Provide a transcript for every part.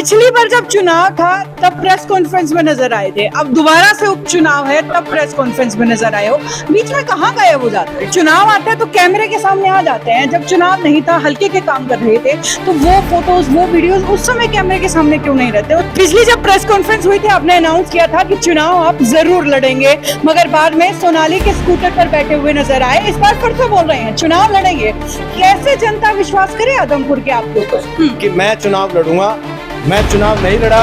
पिछली बार जब चुनाव था तब प्रेस कॉन्फ्रेंस में नजर आए थे, अब दोबारा से उपचुनाव है तब प्रेस कॉन्फ्रेंस में नजर आए हो। बीच में कहाँ गए वो जाते हैं? चुनाव आता है तो कैमरे के सामने आ जाते हैं, जब चुनाव नहीं था हल्के के काम कर रहे थे तो वो फोटोज वो वीडियोस उस समय कैमरे के सामने क्यों नहीं रहते? पिछली जब प्रेस कॉन्फ्रेंस हुई थी आपने अनाउंस किया था कि चुनाव आप जरूर लड़ेंगे, मगर बाद में सोनाली के स्कूटर पर बैठे हुए नजर आए। इस बार फिर से बोल रहे हैं चुनाव लड़ेंगे। कैसे जनता विश्वास करे आदमपुर के आपके ऊपर कि मैं चुनाव लड़ूंगा? मैं चुनाव नहीं लड़ा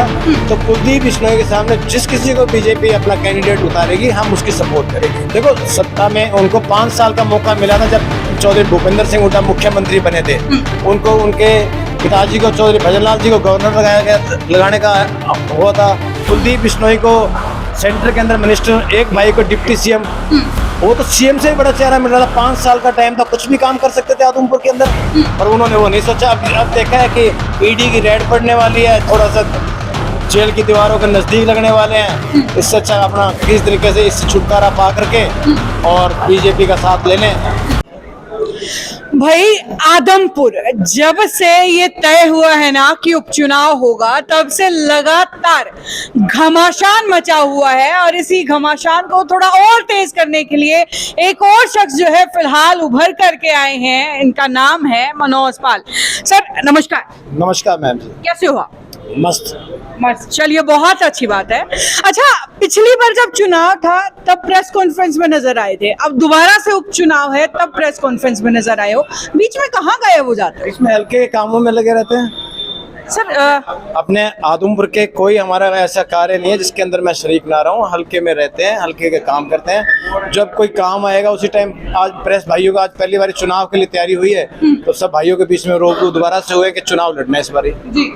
तो कुलदीप बिश्नोई के सामने जिस किसी को बीजेपी अपना कैंडिडेट उतारेगी हम उसकी सपोर्ट करेंगे। देखो, सत्ता में उनको 5 साल का मौका मिला था जब चौधरी भूपेंद्र सिंह हुड्डा मुख्यमंत्री बने थे। उनको उनके पिताजी को चौधरी भजनलाल जी को गवर्नर लगाने का हुआ था। कुलदीप बिश्नोई को सेंटर के अंदर मिनिस्टर, एक भाई को डिप्टी सीएम, वो तो सीएम से भी बड़ा चेहरा मिल रहा था। 5 साल का टाइम था, कुछ भी काम कर सकते थे आदमपुर के अंदर, पर उन्होंने वो नहीं सोचा। अब देखा है कि ईडी की रेड पड़ने वाली है, थोड़ा सा जेल की दीवारों के नजदीक लगने वाले हैं। इससे अच्छा अपना किस तरीके से इससे छुटकारा पा करके और बीजेपी का साथ ले लें। भाई आदमपुर जब से ये तय हुआ है ना कि उपचुनाव होगा तब से लगातार घमासान मचा हुआ है, और इसी घमासान को थोड़ा और तेज करने के लिए एक और शख्स जो है फिलहाल उभर करके आए हैं। इनका नाम है मनोज पाल। सर नमस्कार। नमस्कार मैम जी। कैसे हो आप? मस्त। चलिए, बहुत अच्छी बात है। अच्छा, पिछली बार जब चुनाव था तब प्रेस कॉन्फ्रेंस में नजर आए थे, अब दोबारा से उपचुनाव है तब प्रेस कॉन्फ्रेंस में नजर आए हो। बीच में कहाँ गए वो जाते हैं? इसमें हल्के कामों में लगे रहते हैं सर। अपने आदमपुर के कोई हमारा ऐसा कार्य नहीं है जिसके अंदर मैं शरीक ना रहा हूँ। हल्के में रहते हैं, हल्के के काम करते हैं। जब कोई काम आएगा उसी टाइम। आज प्रेस भाइयों का आज पहली बार चुनाव के लिए तैयारी हुई है, तो सब भाइयों के बीच में रोक दोबारा से हुए कि चुनाव लड़ना है इस बारी। जी,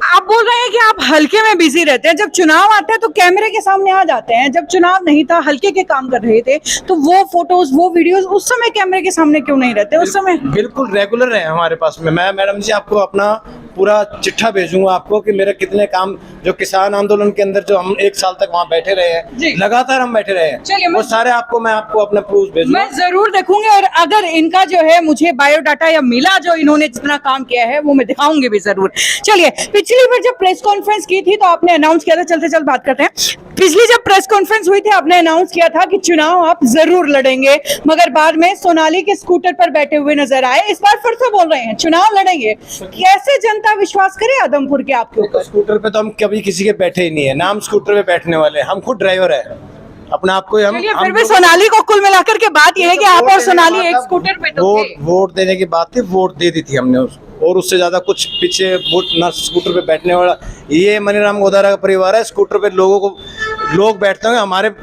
आप बोल रहे हैं कि आप हल्के में बिजी रहते हैं, जब चुनाव आता है तो कैमरे के सामने आ जाते हैं, जब चुनाव नहीं था हल्के के काम कर रहे थे तो वो फोटोज वो वीडियोस उस समय कैमरे के सामने क्यों नहीं रहते? उस समय बिल्कुल रेगुलर है हमारे पास में। मैं मैडम जी आपको अपना पूरा चिट्ठा भेजूंगा आपको कि मेरे कितने काम, जो किसान आंदोलन के अंदर जो हम 1 साल तक वहाँ बैठे रहे हैं, लगातार हम बैठे रहे हैं, वो सारे आपको मैं अपना प्रूफ भेजूंगा। मैं जरूर देखूंगी, और अगर इनका जो है मुझे बायोडाटा या मिला जो इन्होंने जितना काम किया है वो मैं दिखाऊंगी भी जरूर। चलिए, पिछली बार जब प्रेस कॉन्फ्रेंस की थी तो आपने अनाउंस किया था, चलते चल बात करते हैं। पिछली जब प्रेस कॉन्फ्रेंस हुई थी आपने अनाउंस किया था कि चुनाव आप जरूर लड़ेंगे, मगर बाद में सोनाली के स्कूटर पर बैठे हुए नजर आए। इस बार फिर से बोल रहे हैं चुनाव लड़ेंगे। कैसे जनता विश्वास करे आदमपुर के आपके ऊपर? स्कूटर पे तो हम कभी किसी के बैठे ही नहीं है, नाम स्कूटर पे बैठने वाले, हम खुद ड्राइवर है अपना। आपको हम फिर भी सोनाली को कुल मिलाकर के बात यह है कि आप और सोनाली एक स्कूटर पे तो वोट देने की बात थी, वोट दे दी थी हमने उसको, और उससे ज्यादा कुछ पीछे वोट ना। स्कूटर पे बैठने वाला ये मनीराम गोदारा का परिवार है। स्कूटर पे लोग बैठते हैं, हमारे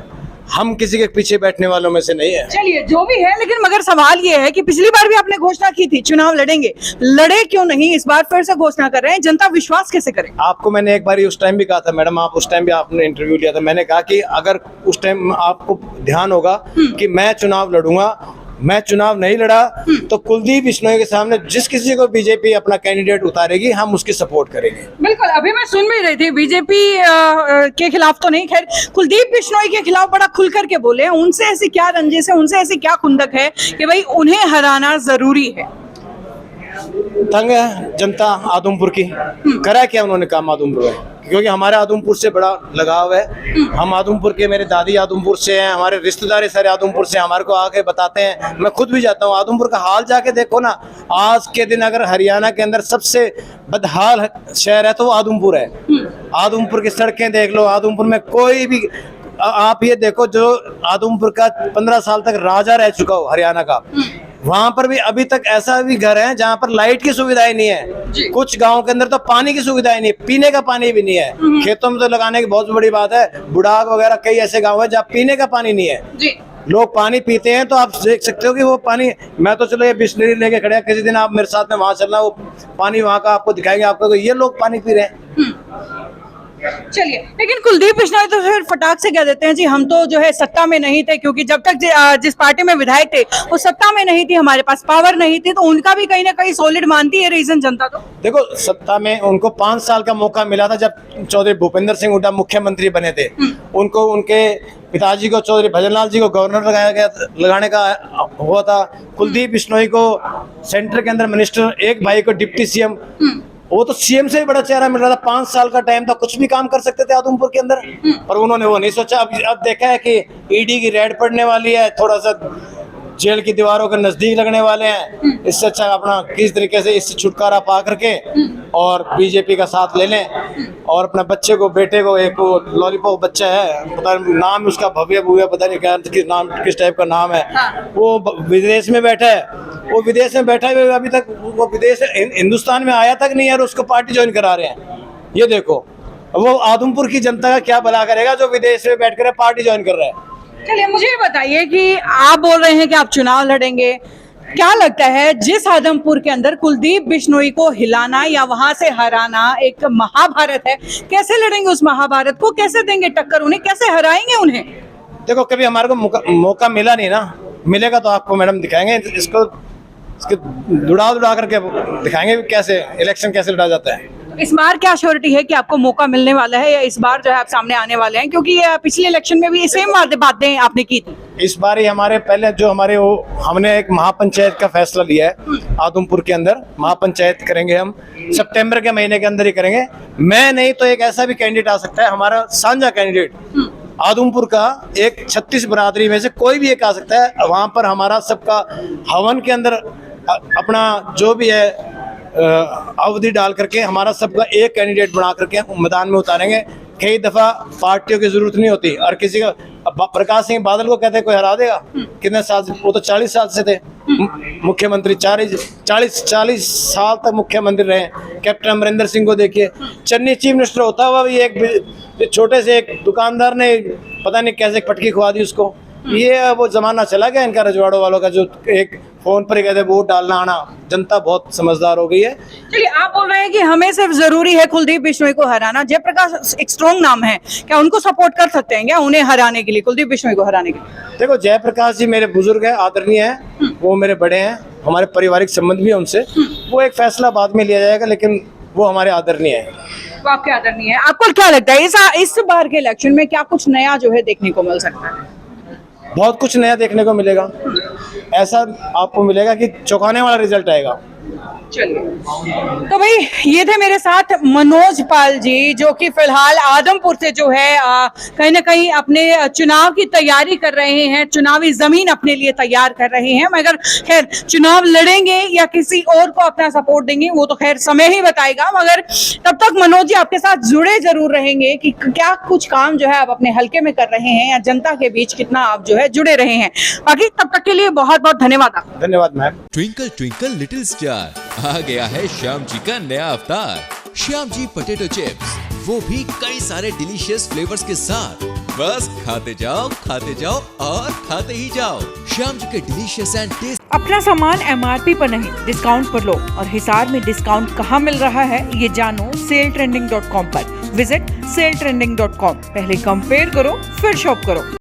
हम किसी के पीछे बैठने वालों में से नहीं है। चलिए, जो भी है, लेकिन मगर सवाल ये है कि पिछली बार भी आपने घोषणा की थी चुनाव लड़ेंगे, लड़े क्यों नहीं? इस बार फिर से घोषणा कर रहे हैं, जनता विश्वास कैसे करे? आपको मैंने एक बार उस टाइम भी कहा था मैडम, आप उस टाइम भी आपने इंटरव्यू लिया था, मैंने कहा कि अगर उस टाइम आपको ध्यान होगा कि मैं चुनाव लड़ूंगा, मैं चुनाव नहीं लड़ा तो कुलदीप बिश्नोई के सामने जिस किसी को बीजेपी अपना कैंडिडेट उतारेगी हम उसकी सपोर्ट करेंगे। बिल्कुल, अभी मैं सुन भी रही थी बीजेपी के खिलाफ तो नहीं, खैर कुलदीप बिश्नोई के खिलाफ बड़ा खुल करके बोले हैं। उनसे ऐसी क्या रंजिश है, उनसे ऐसी क्या खुंदक है कि भाई उन्हें हराना जरूरी है? तंग है जनता आदमपुर की। करा क्या उन्होंने काम आदमपुर में? क्योंकि हमारे आदमपुर से बड़ा लगाव है। हम आदमपुर के, मेरे दादी आदमपुर से हैं, हमारे रिश्तेदार सारे आदमपुर से, हमारे को आके बताते हैं। मैं खुद भी जाता हूँ आदमपुर का हाल जाके देखो ना। आज के दिन अगर हरियाणा के अंदर सबसे बदहाल शहर है तो वो आदमपुर है। आदमपुर की सड़कें देख लो, आदमपुर में कोई भी, आप ये देखो जो आदमपुर का 15 साल तक राजा रह चुका हो हरियाणा का, वहां पर भी अभी तक ऐसा भी घर है जहां पर लाइट की सुविधाएं नहीं है। कुछ गांव के अंदर तो पानी की सुविधाएं नहीं है, पीने का पानी भी नहीं है। खेतों में तो लगाने की बहुत बड़ी बात है, बुढ़ाग वगैरह कई ऐसे गांव है जहाँ पीने का पानी नहीं है। लोग पानी पीते हैं तो आप देख सकते हो कि वो पानी, मैं तो चलो ये बिस्लरी लेके खड़े हैं, किसी दिन आप मेरे साथ में वहां चलना, वो पानी वहां का आपको दिखाएंगे, आपको ये लोग पानी पी रहे हैं। चलिए, लेकिन कुलदीप बिश्नोई तो फिर फटाक से कह देते हैं जी हम तो जो है सत्ता में नहीं थे, क्योंकि जब तक जिस पार्टी में विधायक थे वो सत्ता में नहीं थी, हमारे पास पावर नहीं थी। तो उनका भी कहीं ना कहीं सॉलिड मानती है रीजन जनता। तो देखो, सत्ता में उनको 5 साल का मौका मिला था जब चौधरी भूपेंद्र सिंह हुड्डा मुख्यमंत्री बने थे। उनको उनके पिताजी को चौधरी भजनलाल जी को गवर्नर लगाने का हुआ था। कुलदीप बिश्नोई को सेंटर के अंदर मिनिस्टर, एक भाई को डिप्टी सीएम, वो तो सीएम से भी बड़ा चेहरा मिल रहा था, 5 साल का टाइम था, कुछ भी काम कर सकते थे आदमपुर के अंदर, पर उन्होंने वो नहीं सोचा। अब देखा है कि ईडी की रेड पड़ने वाली है, थोड़ा सा जेल की दीवारों के नजदीक लगने वाले हैं, इससे अच्छा अपना किस तरीके से इससे छुटकारा पा करके और बीजेपी का साथ ले लें और अपने बच्चे को, बेटे को, एक लॉलीपॉप बच्चा है, पता नहीं नाम उसका, भव्य भूव्य, पता नहीं क्या किस टाइप का नाम है, वो विदेश में बैठा है, वो विदेश में बैठा है, अभी तक वो विदेश हिंदुस्तान में आया तक नहीं है और उसको पार्टी ज्वाइन करा रहे हैं। ये देखो वो आदमपुर की जनता का क्या भला करेगा जो विदेश में बैठ कर पार्टी ज्वाइन कर रहा है। चलिए मुझे ये बताइए कि आप बोल रहे हैं कि आप चुनाव लड़ेंगे, क्या लगता है जिस आदमपुर के अंदर कुलदीप बिश्नोई को हिलाना या वहां से हराना एक महाभारत है, कैसे लड़ेंगे उस महाभारत को, कैसे देंगे टक्कर उन्हें, कैसे हराएंगे उन्हें? देखो कभी हमारे को मौका मिला नहीं ना, मिलेगा तो आपको मैडम दिखाएंगे, इसको दुड़ा करके दिखाएंगे कैसे इलेक्शन कैसे लड़ा जाता है। इस बार क्या श्योरिटी है कि आपको मौका मिलने वाला है या इस बार जो है आप सामने आने वाले हैं, क्योंकि पिछले इलेक्शन में भी सेम बातें आपने की थी। इस बार ही हमारे पहले जो हमारे वो हमने एक महापंचायत का फैसला लिया है आदमपुर के अंदर, महापंचायत करेंगे हम सितंबर के महीने के अंदर ही करेंगे। मैं नहीं तो एक ऐसा भी कैंडिडेट आ सकता है, हमारा साझा कैंडिडेट आदमपुर का, एक 36 बरादरी में से कोई भी एक आ सकता है। वहां पर हमारा सबका हवन के अंदर अपना जो भी है अवधि डाल करके हमारा सबका एक कैंडिडेट बना करके मैदान में उतारेंगे। कई दफा पार्टियों की जरूरत नहीं होती और किसी का, प्रकाश सिंह बादल को कहते कोई हरा देगा, कितने साल से, वो तो 40 साल से थे मुख्यमंत्री, 40 साल तक मुख्यमंत्री रहे। कैप्टन अमरिंदर सिंह को देखिए, चन्नी चीफ मिनिस्टर होता हुआ भी एक छोटे से एक दुकानदार ने पता नहीं कैसे पटकी खुआ दी उसको। ये वो जमाना चला गया इनका रजवाड़ों वालों का, जो एक फोन पर कहते वोट डालना आना। जनता बहुत समझदार हो गई है। चलिए आप बोल रहे हैं कि हमें सिर्फ जरूरी है कुलदीप बिश्नोई को हराना, जयप्रकाश एक स्ट्रॉन्ग नाम है, क्या उनको सपोर्ट कर सकते हैं क्या उन्हें हराने के लिए, कुलदीप बिश्नोई को हराने के लिए? देखो जयप्रकाश जी मेरे बुजुर्ग हैं, आदरणीय हैं, वो मेरे बड़े हैं, हमारे पारिवारिक संबंध भी है उनसे, वो एक फैसला बाद में लिया जाएगा, लेकिन वो हमारे आदरणीय है। वो आपके आदरणीय है। आपको क्या लगता है इस बार के इलेक्शन में क्या कुछ नया जो है देखने को मिल सकता है? बहुत कुछ नया देखने को मिलेगा, ऐसा आपको मिलेगा कि चौंकाने वाला रिजल्ट आएगा। चलिए तो भाई ये थे मेरे साथ मनोज पाल जी, जो कि फिलहाल आदमपुर से जो है कहीं ना कहीं अपने चुनाव की तैयारी कर रहे हैं, चुनावी जमीन अपने लिए तैयार कर रहे हैं। मगर खैर चुनाव लड़ेंगे या किसी और को अपना सपोर्ट देंगे वो तो खैर समय ही बताएगा, मगर तब तक मनोज जी आपके साथ जुड़े जरूर रहेंगे कि क्या कुछ काम जो है आप अपने हल्के में कर रहे हैं या जनता के बीच कितना आप जो है जुड़े रहे हैं। बाकी तब तक के लिए बहुत बहुत धन्यवाद आपका। धन्यवाद ma'am. Twinkle twinkle little star, आ गया है श्याम जी का नया अवतार, श्याम जी पोटैटो चिप्स, वो भी कई सारे डिलीशियस फ्लेवर्स के साथ। बस खाते जाओ और खाते ही जाओ। श्याम जी के डिलीशियस एंड टेस्ट। अपना सामान MRP पर नहीं डिस्काउंट पर लो, और हिसार में डिस्काउंट कहाँ मिल रहा है ये जानो saletrending.com पर। Visit saletrending.com। पहले कंपेयर करो फिर शॉप करो।